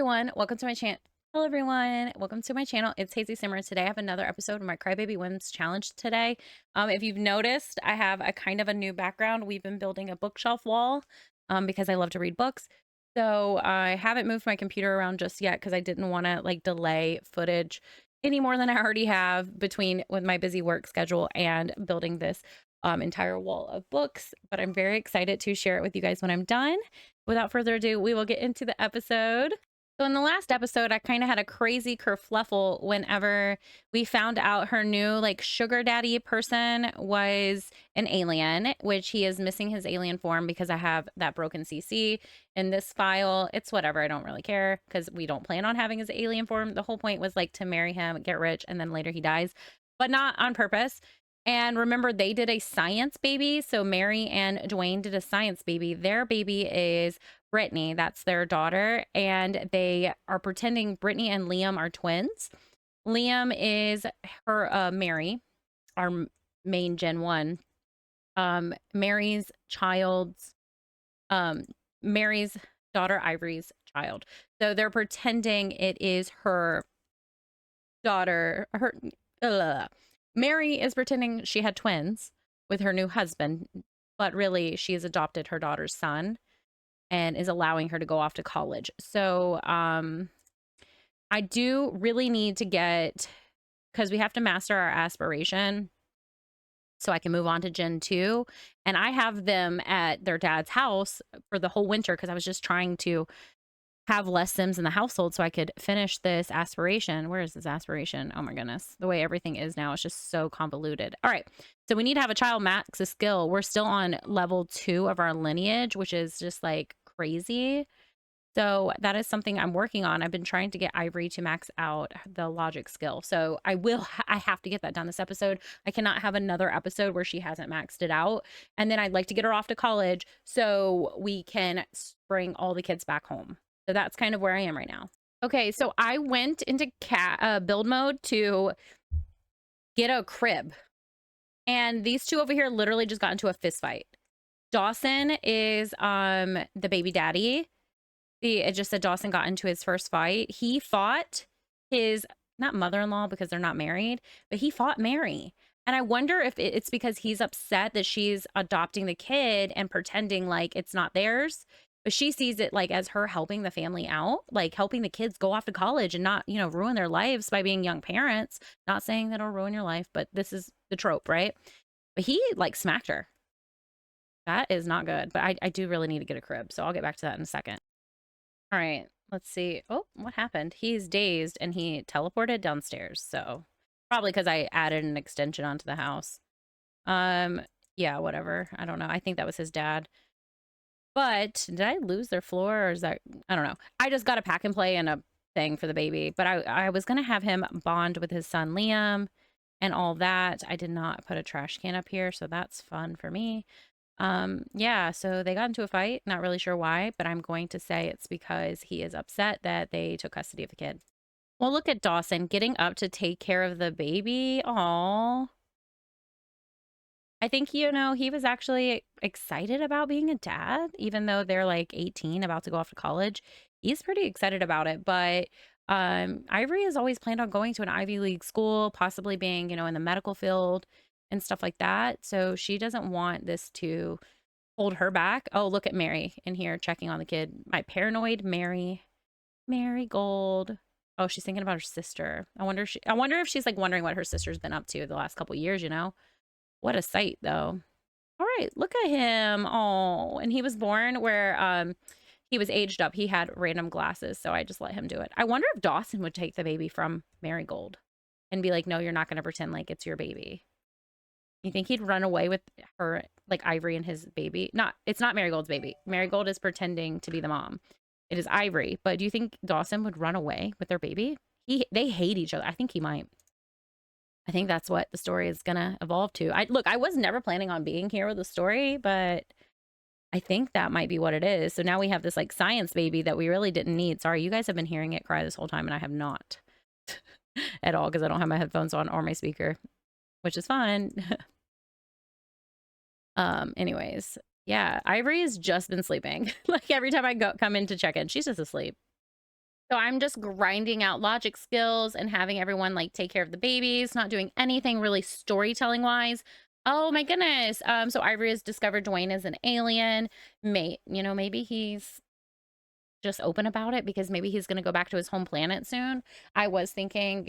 everyone, welcome to my channel. Hello everyone, welcome to my channel. It's Hazy Simmer. Today I have another episode of my Crybaby Whims challenge today. If you've noticed, I have a kind of a new background. We've been building a bookshelf wall because I love to read books. So I haven't moved my computer around just yet because I didn't want to like delay footage any more than I already have between with my busy work schedule and building this entire wall of books. But I'm very excited to share it with you guys when I'm done. Without further ado, we will get into the episode. So in the last episode, I kind of had a crazy kerfluffle whenever we found out her new like sugar daddy person was an alien, which he is missing his alien form because I have that broken CC in this file. It's whatever. I don't really care because we don't plan on having his alien form. The whole point was like to marry him, get rich, and then later he dies, but not on purpose. And remember, they did a science baby. So Mary and Dwayne did a science baby. Their baby is Brittany. That's their daughter. And they are pretending Brittany and Liam are twins. Liam is her, Mary, our main Gen 1. Mary's daughter, Ivory's child. So they're pretending it is her daughter, Mary is pretending she had twins with her new husband, but really she has adopted her daughter's son and is allowing her to go off to college. So I do really need to get, because we have to master our aspiration so I can move on to Gen 2. And I have them at their dad's house for the whole winter because I was just trying to have less Sims in the household so I could finish this aspiration. Where is this aspiration? Oh my goodness. The way everything is now is just so convoluted. All right. So we need to have a child max a skill. We're still on level 2 of our lineage, which is just like crazy. So that is something I'm working on. I've been trying to get Ivory to max out the logic skill. So I have to get that done this episode. I cannot have another episode where she hasn't maxed it out. And then I'd like to get her off to college so we can bring all the kids back home. So that's kind of where I am right now. Okay, so I went into build mode to get a crib. And these two over here literally just got into a fist fight. Dawson is the baby daddy. It just said Dawson got into his first fight. He fought his, not mother-in-law because they're not married, but he fought Mary. And I wonder if it's because he's upset that she's adopting the kid and pretending like it's not theirs. But she sees it like as her helping the family out, like helping the kids go off to college and not, ruin their lives by being young parents. Not saying that'll ruin your life, but this is the trope, right? But he like smacked her. That is not good. But I do really need to get a crib. So I'll get back to that in a second. All right, let's see. Oh, what happened? He's dazed and he teleported downstairs. So probably because I added an extension onto the house. Yeah, whatever. I don't know. I think that was his dad. But did I lose their floor or is that, I don't know. I just got a pack and play and a thing for the baby, but I was going to have him bond with his son, Liam, and all that. I did not put a trash can up here, so that's fun for me. Yeah, so they got into a fight. Not really sure why, but I'm going to say it's because he is upset that they took custody of the kid. Well, look at Dawson getting up to take care of the baby. Aww. I think, he was actually excited about being a dad, even though they're like 18, about to go off to college. He's pretty excited about it. But Ivory has always planned on going to an Ivy League school, possibly being, in the medical field and stuff like that. So she doesn't want this to hold her back. Oh, look at Mary in here checking on the kid. My paranoid Mary Gold. Oh, she's thinking about her sister. I wonder if she's like wondering what her sister's been up to the last couple years, What a sight, though. All right, look at him. Oh, and he was born where he was aged up. He had random glasses, so I just let him do it. I wonder if Dawson would take the baby from Marigold and be like, no, you're not going to pretend like it's your baby. You think he'd run away with her, like Ivory and his baby? It's not Marigold's baby. Marigold is pretending to be the mom. It is Ivory. But do you think Dawson would run away with their baby? They hate each other. I think he might. I think that's what the story is going to evolve to. I was never planning on being here with the story, but I think that might be what it is. So now we have this like science baby that we really didn't need. Sorry, you guys have been hearing it cry this whole time and I have not at all because I don't have my headphones on or my speaker, which is fine. Anyways, yeah, Ivory has just been sleeping. Like every time I come in to check in, she's just asleep. So I'm just grinding out logic skills and having everyone like take care of the babies, not doing anything really storytelling wise. Oh my goodness. So Ivory has discovered Dwayne is an alien. Maybe he's just open about it because maybe he's going to go back to his home planet soon. I was thinking,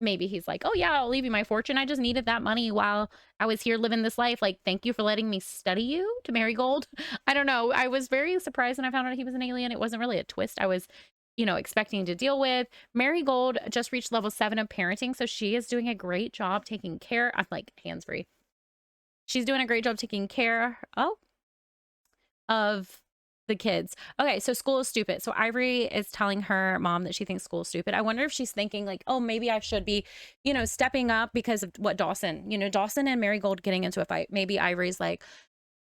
maybe he's like, oh yeah, I'll leave you my fortune. I just needed that money while I was here living this life. Like, thank you for letting me study you to Marigold. I don't know. I was very surprised when I found out he was an alien. It wasn't really a twist I was, expecting to deal with. Marigold just reached level 7 of parenting. So she is doing a great job taking care. I'm like hands free. She's doing a great job taking care of the kids. Okay, so school is stupid. So Ivory is telling her mom that she thinks school is stupid. I wonder if she's thinking like, oh, maybe I should be, stepping up because of what Dawson, Dawson and Marigold getting into a fight. Maybe Ivory's like,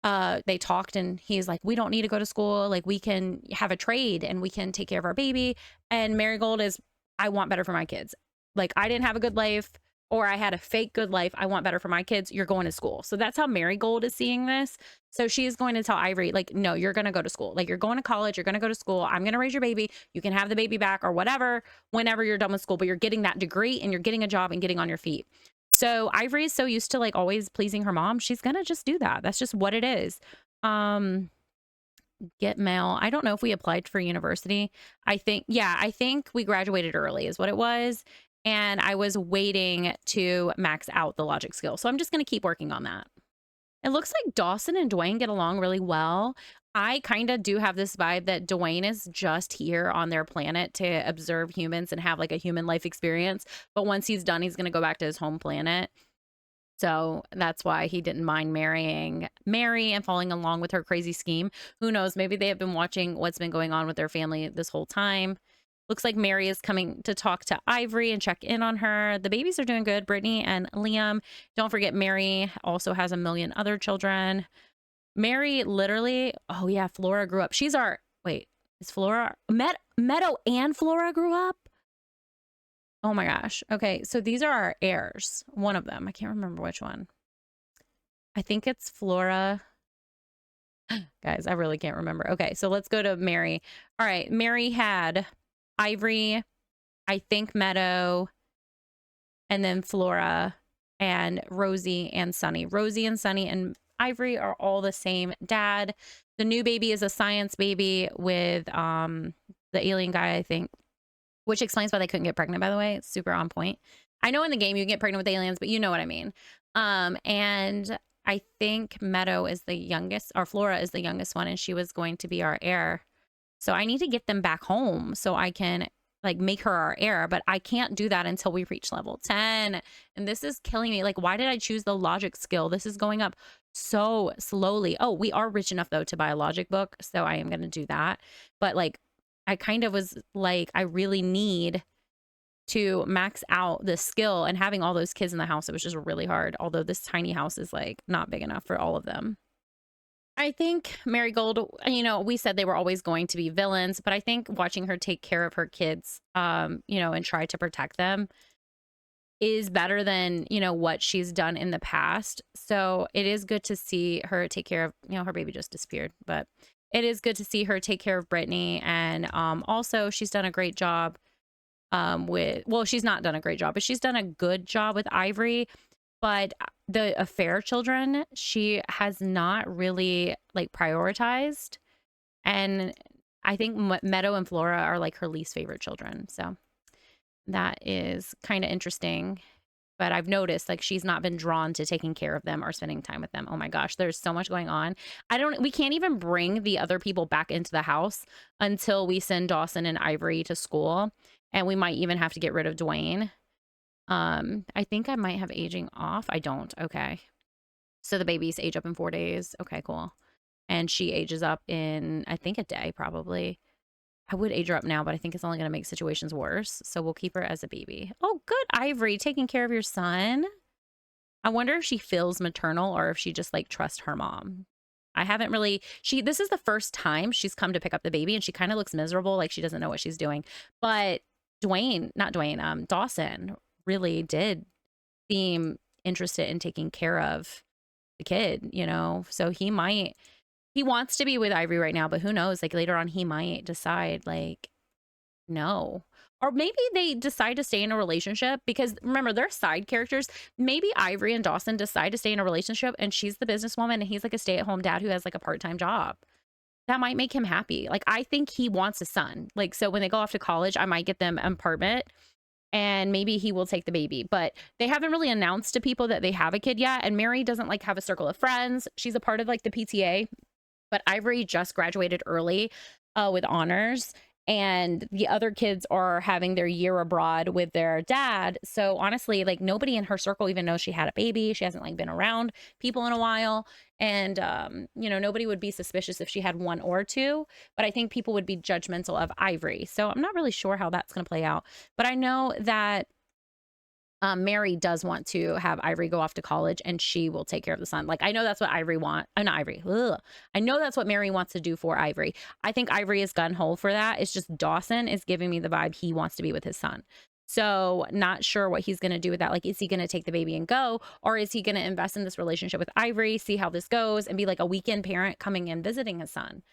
they talked and he's like, we don't need to go to school. Like we can have a trade and we can take care of our baby. And Marigold is, I want better for my kids. Like I didn't have a good life or I had a fake good life. I want better for my kids. You're going to school. So that's how Marigold is seeing this. So she's going to tell Ivory, like, no, you're going to go to school. Like you're going to college. You're going to go to school. I'm going to raise your baby. You can have the baby back or whatever, whenever you're done with school, but you're getting that degree and you're getting a job and getting on your feet. So Ivory is so used to like always pleasing her mom. She's going to just do that. That's just what it is. Get mail. I don't know if we applied for university. I think we graduated early is what it was. And I was waiting to max out the logic skill. So I'm just going to keep working on that. It looks like Dawson and Dwayne get along really well. I kind of do have this vibe that Dwayne is just here on their planet to observe humans and have like a human life experience. But once he's done, he's going to go back to his home planet. So that's why he didn't mind marrying Mary and following along with her crazy scheme. Who knows? Maybe they have been watching what's been going on with their family this whole time. Looks like Mary is coming to talk to Ivory and check in on her. The babies are doing good, Brittany and Liam. Don't forget, Mary also has a million other children. Mary literally, oh yeah, Flora grew up. Is Flora, Meadow and Flora grew up? Oh my gosh. Okay, so these are our heirs. One of them. I can't remember which one. I think it's Flora. Guys, I really can't remember. Okay, so let's go to Mary. All right, Mary had Ivory, I think Meadow, and then Flora, and Rosie and Sunny. Rosie and Sunny and Ivory are all the same dad. The new baby is a science baby with the alien guy, I think, which explains why they couldn't get pregnant, by the way. It's super on point. I know in the game you can get pregnant with aliens, but you know what I mean. And I think Meadow is the youngest, or Flora is the youngest one, and she was going to be our heir. So I need to get them back home so I can like make her our heir, but I can't do that until we reach level 10. And this is killing me. Like, why did I choose the logic skill? This is going up so slowly. Oh, we are rich enough though to buy a logic book. So I am going to do that. But like, I kind of was like, I really need to max out the skill, and having all those kids in the house, it was just really hard. Although this tiny house is like not big enough for all of them. I think Marigold, we said they were always going to be villains, but I think watching her take care of her kids, and try to protect them is better than, what she's done in the past. So it is good to see her take care of, her baby just disappeared, but it is good to see her take care of Brittany. And also she's done a great job she's not done a great job, but she's done a good job with Ivory. But the affair children, she has not really like prioritized. And I think Meadow and Flora are like her least favorite children. So that is kind of interesting. But I've noticed like she's not been drawn to taking care of them or spending time with them. Oh my gosh, there's so much going on. We can't even bring the other people back into the house until we send Dawson and Ivory to school. And we might even have to get rid of Dwayne. I think I might have aging off. I don't. Okay. So the babies age up in 4 days. Okay, cool. And she ages up in, I think, a day, probably. I would age her up now, but I think it's only going to make situations worse. So we'll keep her as a baby. Oh, good, Ivory, taking care of your son. I wonder if she feels maternal or if she just like trusts her mom. I haven't really, this is the first time she's come to pick up the baby, and she kind of looks miserable, like she doesn't know what she's doing. But Dawson really did seem interested in taking care of the kid, so he wants to be with Ivory right now, but who knows, like later on he might decide like No. Or maybe they decide to stay in a relationship because remember, they're side characters. Maybe Ivory and Dawson decide to stay in a relationship and she's the businesswoman and he's like a stay-at-home dad who has like a part-time job. That might make him happy. Like, I think he wants a son. Like, so when they go off to college, I might get them an apartment and maybe he will take the baby. But they haven't really announced to people that they have a kid yet. And Mary doesn't like have a circle of friends. She's a part of like the PTA, but Ivory just graduated early with honors. And the other kids are having their year abroad with their dad. So honestly, like nobody in her circle even knows she had a baby. She hasn't like been around people in a while. And, you know, nobody would be suspicious if she had one or two, but I think people would be judgmental of Ivory. So I'm not really sure how that's going to play out, but I know that Mary does want to have Ivory go off to college and she will take care of the son. Like, I know that's what Ivory want. Not Ivory. Ugh. I know that's what Mary wants to do for Ivory. I think Ivory is gun-ho for that. It's just Dawson is giving me the vibe he wants to be with his son. So not sure what he's going to do with that. Like, is he going to take the baby and go? Or is he going to invest in this relationship with Ivory, see how this goes, and be like a weekend parent coming in visiting his son?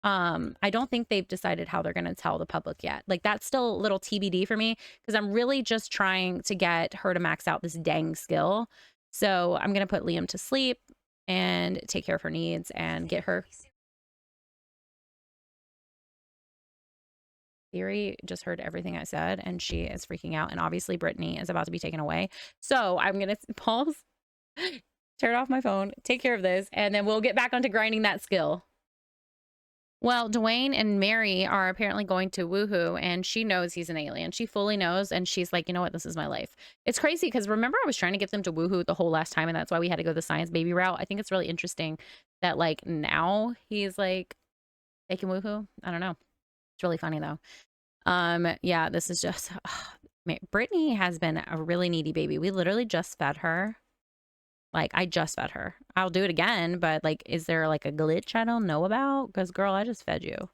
I don't think they've decided how they're going to tell the public yet. Like, that's still a little TBD for me because I'm really just trying to get her to max out this dang skill. So I'm going to put Liam to sleep and take care of her needs and get her. Theory just heard everything I said and she is freaking out. And obviously Brittany is about to be taken away. So I'm going to pause, turn off my phone, take care of this, and then we'll get back onto grinding that skill. Well, Dwayne and Mary are apparently going to WHOOHOO and she knows he's an alien. She fully knows. And she's like, you know what? This is my life. It's crazy because remember I was trying to get them to WHOOHOO the whole last time. And that's why we had to go the science baby route. I think it's really interesting that like now he's like taking WHOOHOO. I don't know. It's really funny though. Yeah, this is just, Brittany has been a really needy baby. We literally just fed her. Like, I just fed her. I'll do it again, but like, is there like a glitch I don't know about? Because girl, I just fed you.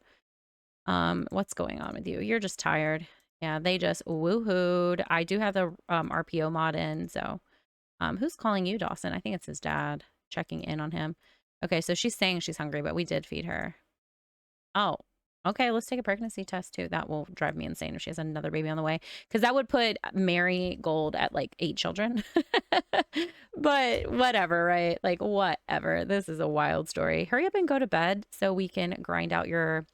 What's going on with you? You're just tired. Yeah, they just woohooed. I do have the RPO mod in, so who's calling you, Dawson? I think it's his dad checking in on him. Okay, so she's saying she's hungry, but we did feed her. Oh, okay, let's take a pregnancy test too. That will drive me insane if she has another baby on the way. Because that would put Mary Gold at like 8 children. But whatever, right? Like whatever. This is a wild story. Hurry up and go to bed so we can grind out your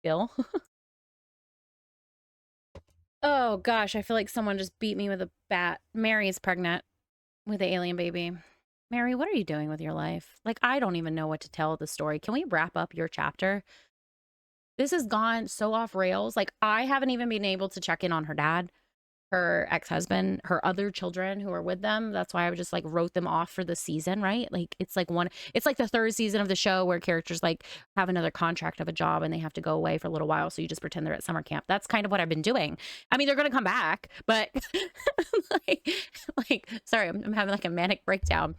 bill. Oh gosh, I feel like someone just beat me with a bat. Mary is pregnant with the alien baby. Mary, what are you doing with your life? Like, I don't even know what to tell the story. Can we wrap up your chapter? This has gone so off rails. Like, I haven't even been able to check in on her dad, her ex-husband, her other children who are with them. That's why I just like wrote them off for the season, right? Like, it's like the third season of the show where characters like have another contract of a job and they have to go away for a little while. So you just pretend they're at summer camp. That's kind of what I've been doing. I mean, they're going to come back, but sorry, I'm having like a manic breakdown.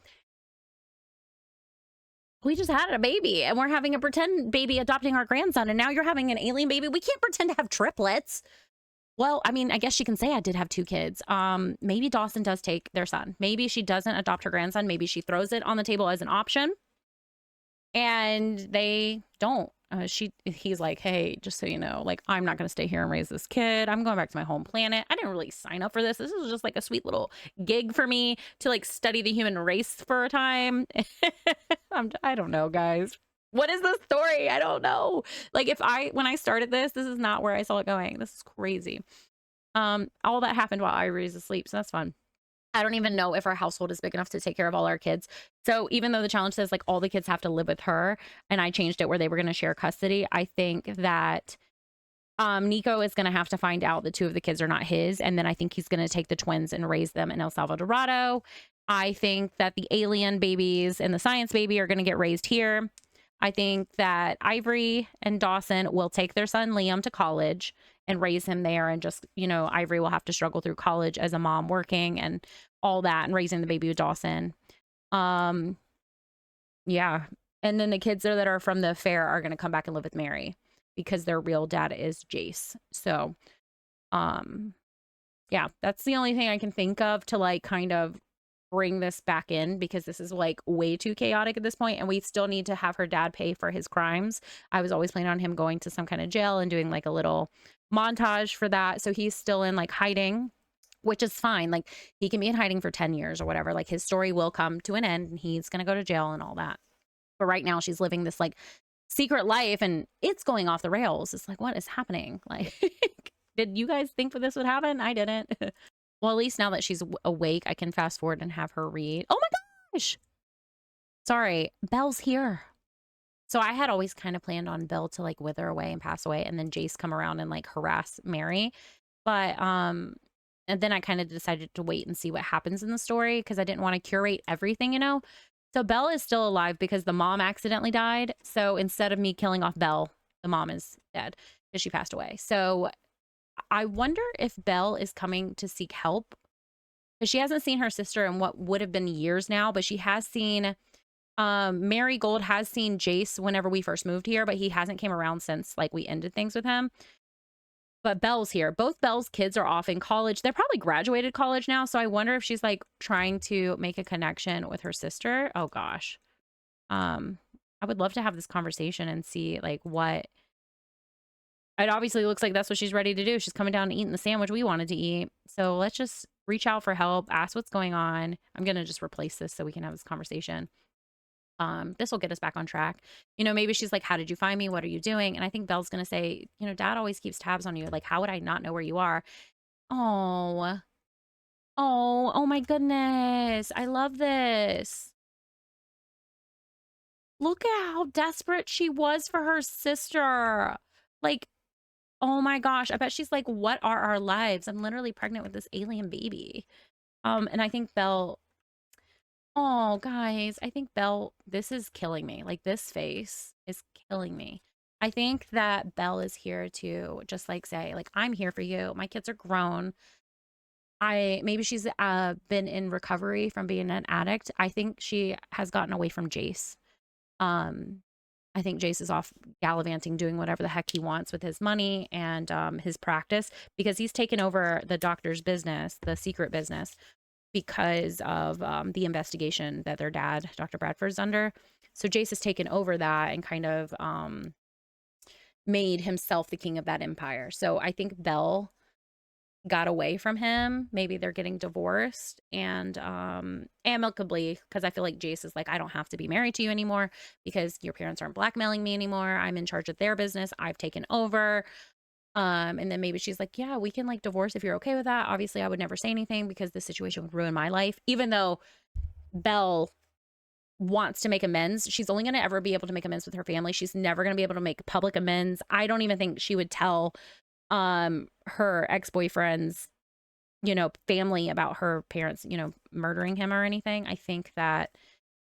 We just had a baby and we're having a pretend baby adopting our grandson. And now you're having an alien baby. We can't pretend to have triplets. Well, I mean, I guess she can say I did have 2 kids. Maybe Dawson does take their son. Maybe she doesn't adopt her grandson. Maybe she throws it on the table as an option and they don't. He's like, hey, just so you know, like, I'm not going to stay here and raise this kid. I'm going back to my home planet. I didn't really sign up for this. This is just like a sweet little gig for me to like study the human race for a time. I don't know, guys. What is the story? I don't know. Like, when I started this is not where I saw it going. This is crazy. All that happened while Ivory's asleep. So that's fun. I don't even know if our household is big enough to take care of all our kids. So even though the challenge says like all the kids have to live with her and I changed it where they were going to share custody, I think that Nico is going to have to find out that 2 of the kids are not his. And then I think he's going to take the twins and raise them in El Salvador. I think that the alien babies and the science baby are going to get raised here. I think that Ivory and Dawson will take their son Liam to college and raise him there. And just, you know, Ivory will have to struggle through college as a mom working and all that and raising the baby with Dawson. Yeah. And then the kids that are from the fair are going to come back and live with Mary because their real dad is Jace. So, yeah, that's the only thing I can think of to like kind of bring this back in because this is like way too chaotic at this point and we still need to have her dad pay for his crimes. I was always planning on him going to some kind of jail and doing like a little montage for that. So he's still in like hiding, which is fine. Like he can be in hiding for 10 years or whatever. Like his story will come to an end and he's going to go to jail and all that. But right now she's living this like secret life and it's going off the rails. It's like, what is happening? Like, did you guys think that this would happen? I didn't. Well, at least now that she's awake, I can fast forward and have her read. Oh my gosh. Sorry. Belle's here. So I had always kind of planned on Belle to like wither away and pass away and then Jace come around and like harass Mary. But and then I kind of decided to wait and see what happens in the story because I didn't want to curate everything, you know. So Belle is still alive because the mom accidentally died. So instead of me killing off Belle, the mom is dead because she passed away. So I wonder if Belle is coming to seek help because she hasn't seen her sister in what would have been years now, but she has seen Marigold has seen Jace whenever we first moved here, but he hasn't came around since like we ended things with him. But Belle's here. Both Belle's kids are off in college. They're probably graduated college now. So I wonder if she's like trying to make a connection with her sister. Oh gosh. I would love to have this conversation and see like what it obviously looks like that's what she's ready to do. She's coming down and eating the sandwich we wanted to eat. So let's just reach out for help, ask what's going on. I'm going to just replace this so we can have this conversation. This will get us back on track. You know, maybe she's like, how did you find me? What are you doing? And I think Belle's going to say, you know, dad always keeps tabs on you. Like, how would I not know where you are? Oh, oh my goodness. I love this. Look at how desperate she was for her sister. Like, oh my gosh. I bet she's like, what are our lives? I'm literally pregnant with this alien baby. And I think Belle, oh, guys, I think Belle, this is killing me. Like, this face is killing me. I think that Belle is here to just like say, like, I'm here for you. My kids are grown. Maybe she's been in recovery from being an addict. I think she has gotten away from Jace. I think Jace is off gallivanting, doing whatever the heck he wants with his money and his practice because he's taken over the doctor's business, the secret business, because of the investigation that their dad, Dr. Bradford's under. So Jace has taken over that and kind of made himself the king of that empire. So I think Belle got away from him. Maybe they're getting divorced and amicably, because I feel like Jace is like, I don't have to be married to you anymore because your parents aren't blackmailing me anymore. I'm in charge of their business. I've taken over. And then maybe she's like, yeah, we can like divorce if you're okay with that. Obviously, I would never say anything because this situation would ruin my life. Even though Belle wants to make amends, she's only going to ever be able to make amends with her family. She's never going to be able to make public amends. I don't even think she would tell her ex-boyfriend's, you know, family about her parents, you know, murdering him or anything. I think that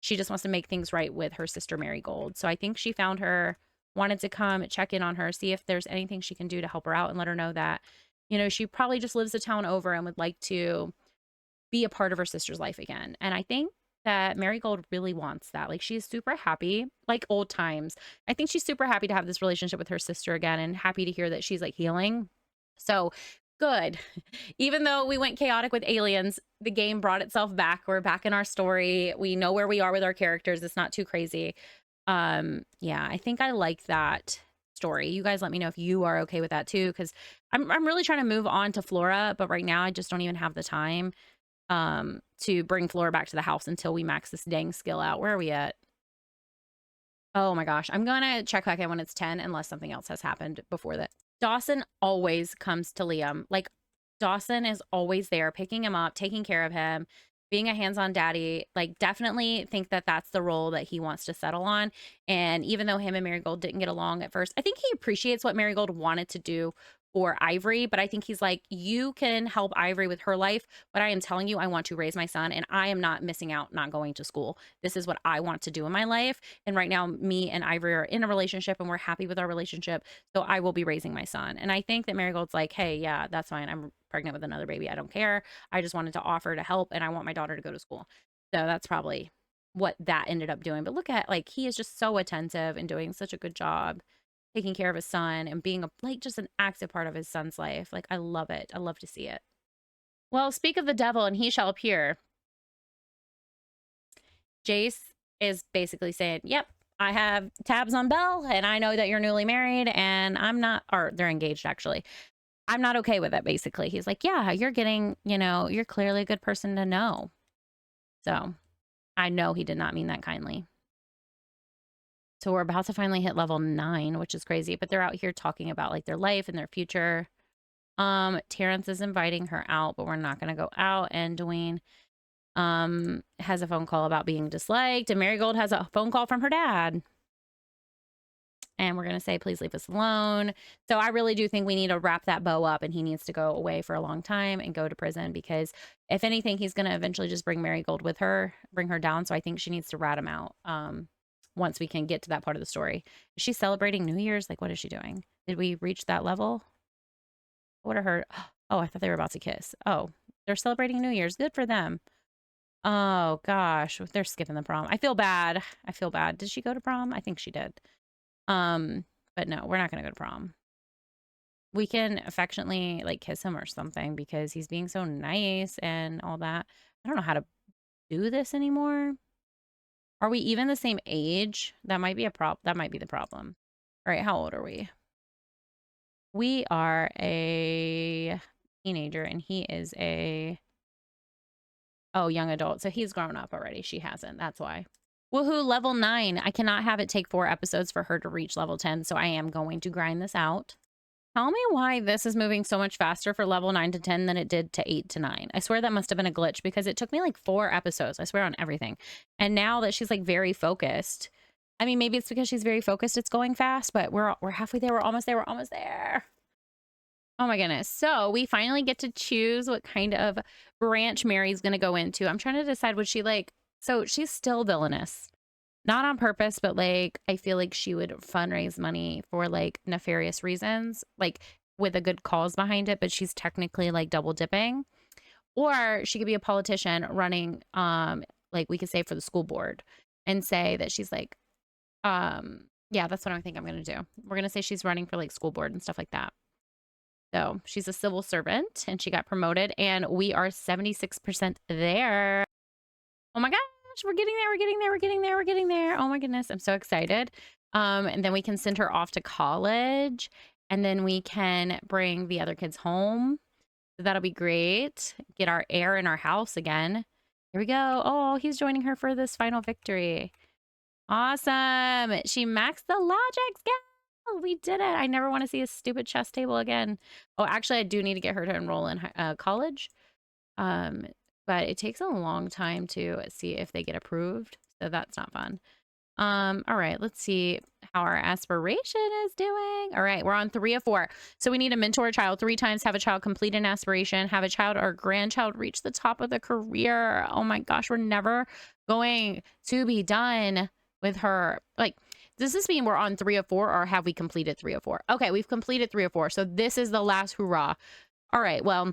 she just wants to make things right with her sister Marigold. So I think she found her, wanted to come check in on her, see if there's anything she can do to help her out and let her know that, you know, she probably just lives a town over and would like to be a part of her sister's life again. And I think that Marigold really wants that. Like, she's super happy, like old times. I think she's super happy to have this relationship with her sister again and happy to hear that she's like healing. So good. Even though we went chaotic with aliens, the game brought itself back. We're back in our story. We know where we are with our characters. It's not too crazy. Yeah, I think I like that story. You guys let me know if you are okay with that too, because I'm really trying to move on to Flora, but right now I just don't even have the time to bring Flora back to the house until we max this dang skill out. Where are we at? Oh my gosh, I'm gonna check back in when it's 10 unless something else has happened before that. Dawson always comes to Liam. Like, Dawson is always there, picking him up, taking care of him, being a hands-on daddy. Like, definitely think that that's the role that he wants to settle on. And even though him and Marigold didn't get along at first, I think he appreciates what Marigold wanted to do for Ivory, but I think he's like, you can help Ivory with her life, but I am telling you, I want to raise my son and I am not missing out not going to school. This is what I want to do in my life. And right now, me and Ivory are in a relationship and we're happy with our relationship. So I will be raising my son. And I think that Marigold's like, hey, yeah, that's fine. I'm pregnant with another baby. I don't care. I just wanted to offer to help and I want my daughter to go to school. So that's probably what that ended up doing. But look at, like, he is just so attentive and doing such a good job taking care of his son and being like just an active part of his son's life. Like, I love it. I love to see it. Well, speak of the devil and he shall appear. Jace is basically saying, yep, I have tabs on Belle and I know that you're newly married and I'm not, or they're engaged actually. I'm not okay with it, basically. He's like, yeah, you're getting, you know, you're clearly a good person to know. So I know he did not mean that kindly. So we're about to finally hit level 9, which is crazy, but they're out here talking about like their life and their future. Terrence is inviting her out, but we're not going to go out. And Dwayne has a phone call about being disliked, and Marigold has a phone call from her dad. And we're going to say, please leave us alone. So I really do think we need to wrap that bow up, and he needs to go away for a long time and go to prison, because if anything, he's going to eventually just bring Marigold with her, bring her down. So I think she needs to rat him out once we can get to that part of the story. Is she celebrating New Year's? Like, what is she doing? Did we reach that level? What are her... Oh, I thought they were about to kiss. Oh, they're celebrating New Year's. Good for them. Oh, gosh. They're skipping the prom. I feel bad. I feel bad. Did she go to prom? I think she did. But no, we're not going to go to prom. We can affectionately like kiss him or something because he's being so nice and all that. I don't know how to do this anymore. Are we even the same age? That might be a problem. That might be the problem. All right, how old are we? We are a teenager and he is a young adult. So he's grown up already. She hasn't. That's why. Woohoo, level 9. I cannot have it take 4 episodes for her to reach level 10, so I am going to grind this out. Tell me why this is moving so much faster for level 9 to 10 than it did to 8 to 9. I swear that must have been a glitch because it took me like 4 episodes. I swear on everything. And now that she's like very focused, I mean, maybe it's because she's very focused, it's going fast, but we're halfway there. We're almost there. We're almost there. Oh my goodness. So we finally get to choose what kind of branch Mary's going to go into. I'm trying to decide what she like. So she's still villainous. Not on purpose, but like I feel like she would fundraise money for like nefarious reasons, like with a good cause behind it, but she's technically like double dipping. Or she could be a politician running like we could say for the school board and say that she's like yeah, that's what I think I'm going to do. We're going to say she's running for like school board and stuff like that. So she's a civil servant and she got promoted and we are 76% there. Oh my gosh, we're getting there. We're getting there. We're getting there. We're getting there. Oh my goodness. I'm so excited. And then we can send her off to college and then we can bring the other kids home. So that'll be great. Get our heir in our house again. Here we go. Oh, he's joining her for this final victory. Awesome. She maxed the logic skill. We did it. I never want to see a stupid chess table again. Oh, actually, I do need to get her to enroll in college. But it takes a long time to see if they get approved. So that's not fun. All right, let's see how our aspiration is doing. All right, we're on 3 of 4. So we need to mentor a child 3 times, have a child complete an aspiration, have a child or grandchild reach the top of the career. Oh my gosh, we're never going to be done with her. Like, does this mean we're on 3 of 4 or have we completed 3 of 4? Okay, we've completed 3 of 4. So this is the last hurrah. All right, well,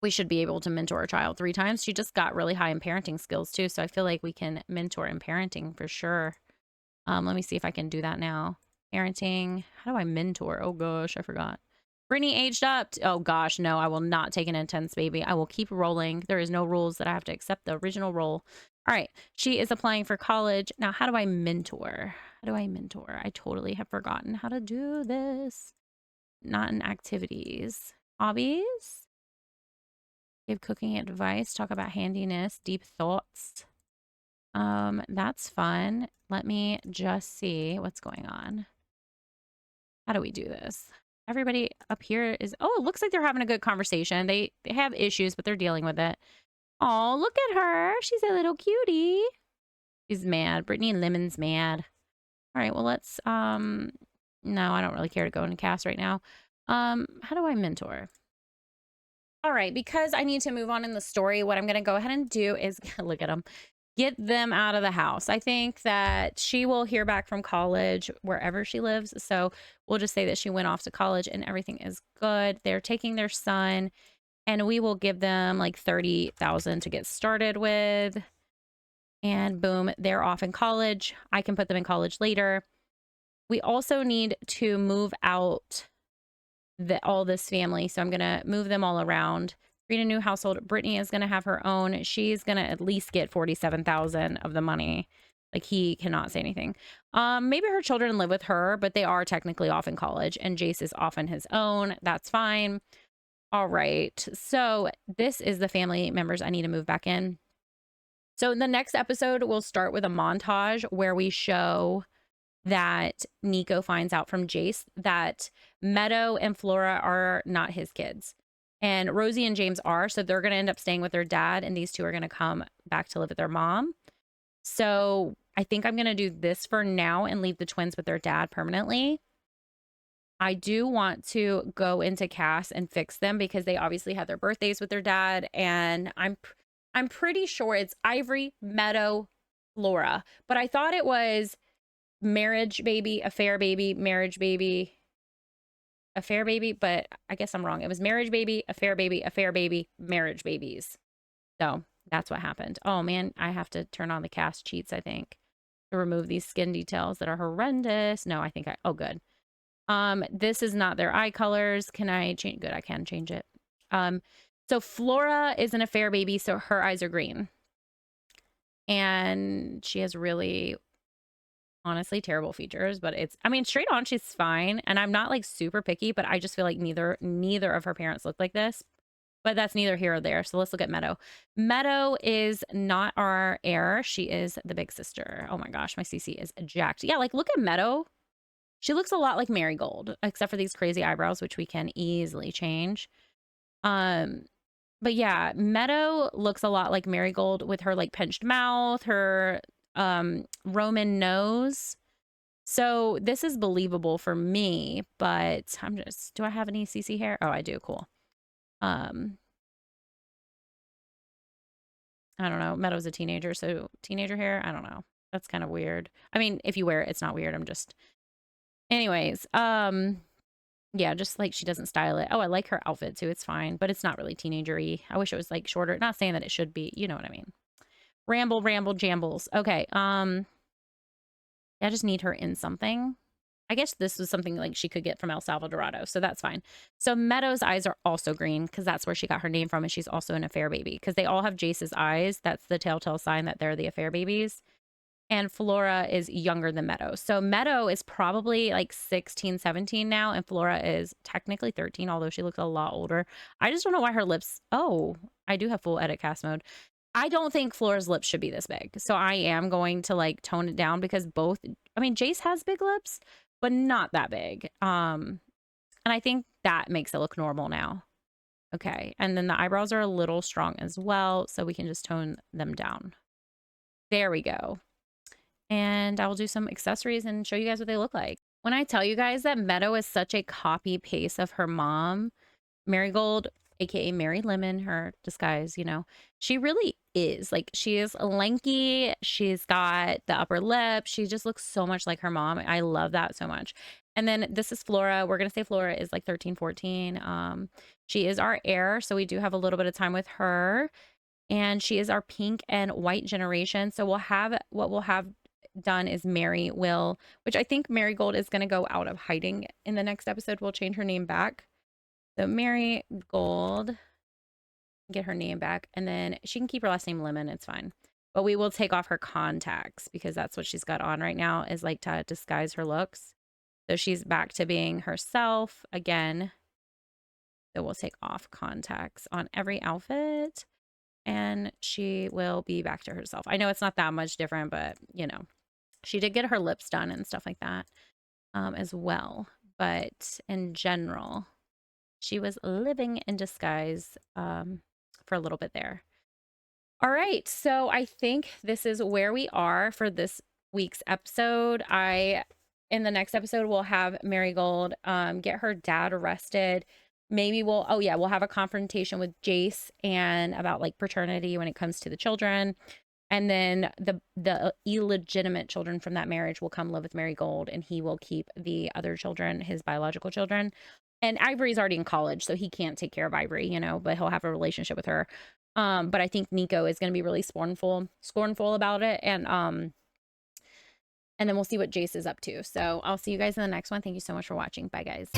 we should be able to mentor a child 3 times. She just got really high in parenting skills too. So I feel like we can mentor in parenting for sure. Let me see if I can do that now. Parenting. How do I mentor? Oh gosh, I forgot. Brittany aged up. Oh gosh, no, I will not take an intense baby. I will keep rolling. There is no rules that I have to accept the original role. All right, she is applying for college. Now, how do I mentor? How do I mentor? I totally have forgotten how to do this. Not in activities. Hobbies? Give cooking advice. Talk about handiness. Deep thoughts. That's fun. Let me just see what's going on. How do we do this? Everybody up here is, oh, it looks like they're having a good conversation. They have issues, but they're dealing with it. Oh, look at her. She's a little cutie. She's mad. Brittany Lemon's mad. All right, well, let's, no, I don't really care to go into cast right now. How do I mentor? All right, because I need to move on in the story, what I'm going to go ahead and do is, look at them, get them out of the house. I think that she will hear back from college wherever she lives. So we'll just say that she went off to college and everything is good. They're taking their son and we will give them like $30,000 to get started with. And boom, they're off in college. I can put them in college later. We also need to move out all this family. So I'm going to move them all around. Create a new household. Brittany is going to have her own. She's going to at least get $47,000 of the money. Like, he cannot say anything. Maybe her children live with her, but they are technically off in college and Jace is off on his own. That's fine. All right. So this is the family members I need to move back in. So in the next episode, we'll start with a montage where we show that Nico finds out from Jace that Meadow and Flora are not his kids. And Rosie and James are, so they're going to end up staying with their dad, and these two are going to come back to live with their mom. So I think I'm going to do this for now and leave the twins with their dad permanently. I do want to go into Cass and fix them because they obviously had their birthdays with their dad, and I'm pretty sure it's Ivory, Meadow, Flora, but I thought it was marriage baby, affair baby, marriage baby, affair baby, but I guess I'm wrong. It was marriage baby, affair baby, marriage babies. So that's what happened. Oh man, I have to turn on the Cass cheats, I think, to remove these skin details that are horrendous. No, I think oh good. This is not their eye colors. Can I change? Good, I can change it. So Flora is an affair baby, so her eyes are green. And she has really, honestly, terrible features, but I mean, straight on, she's fine. And I'm not like super picky, but I just feel like neither of her parents look like this. But that's neither here or there. So let's look at Meadow. Meadow is not our heir. She is the big sister. Oh my gosh, my CC is jacked. Yeah, like look at Meadow. She looks a lot like Marigold, except for these crazy eyebrows, which we can easily change. But yeah, Meadow looks a lot like Marigold with her like pinched mouth, her Roman nose. So this is believable for me, but do I have any CC hair? Oh, I do. Cool. I don't know. Meadow's a teenager, so teenager hair, I don't know. That's kind of weird. I mean, if you wear it, it's not weird. Anyways, yeah, just like she doesn't style it. Oh, I like her outfit too. It's fine, but it's not really teenager-y. I wish it was like shorter. Not saying that it should be, you know what I mean. Ramble, jambles. Okay. I just need her in something. I guess this was something like she could get from El Salvadorado, so that's fine. So Meadow's eyes are also green because that's where she got her name from, and she's also an affair baby because they all have Jace's eyes. That's the telltale sign that they're the affair babies. And Flora is younger than Meadow. So Meadow is probably like 16, 17 now, and Flora is technically 13, although she looks a lot older. I just don't know why her lips... Oh, I do have full edit cast mode. I don't think Flora's lips should be this big. So I am going to like tone it down because both... I mean, Jace has big lips, but not that big. And I think that makes it look normal now. Okay. And then the eyebrows are a little strong as well, so we can just tone them down. There we go. And I'll do some accessories and show you guys what they look like. When I tell you guys that Meadow is such a copy paste of her mom, Marigold, aka Mary Lemon, her disguise, you know, she really is. Like, she is lanky, she's got the upper lip, she just looks so much like her mom. I love that so much. And then this is Flora. We're gonna say Flora is like 13, 14. She is our heir, so we do have a little bit of time with her. And she is our pink and white generation. So we'll have done is Mary will, which I think Marigold is going to go out of hiding in the next episode. We'll change her name back. So Marigold, get her name back, and then she can keep her last name Lemon. It's fine. But we will take off her contacts because that's what she's got on right now, is like to disguise her looks. So she's back to being herself again. So we'll take off contacts on every outfit, and she will be back to herself. I know it's not that much different, but you know. She did get her lips done and stuff like that as well. But in general, she was living in disguise for a little bit there. All right. So I think this is where we are for this week's episode. In the next episode, we'll have Marigold get her dad arrested. Maybe we'll have a confrontation with Jace and about like paternity when it comes to the children. And then the illegitimate children from that marriage will come live with Marigold, and he will keep the other children, his biological children. And Ivory's already in college, so he can't take care of Ivory, you know, but he'll have a relationship with her. But I think Nico is going to be really scornful about it. And then we'll see what Jace is up to. So I'll see you guys in the next one. Thank you so much for watching. Bye, guys.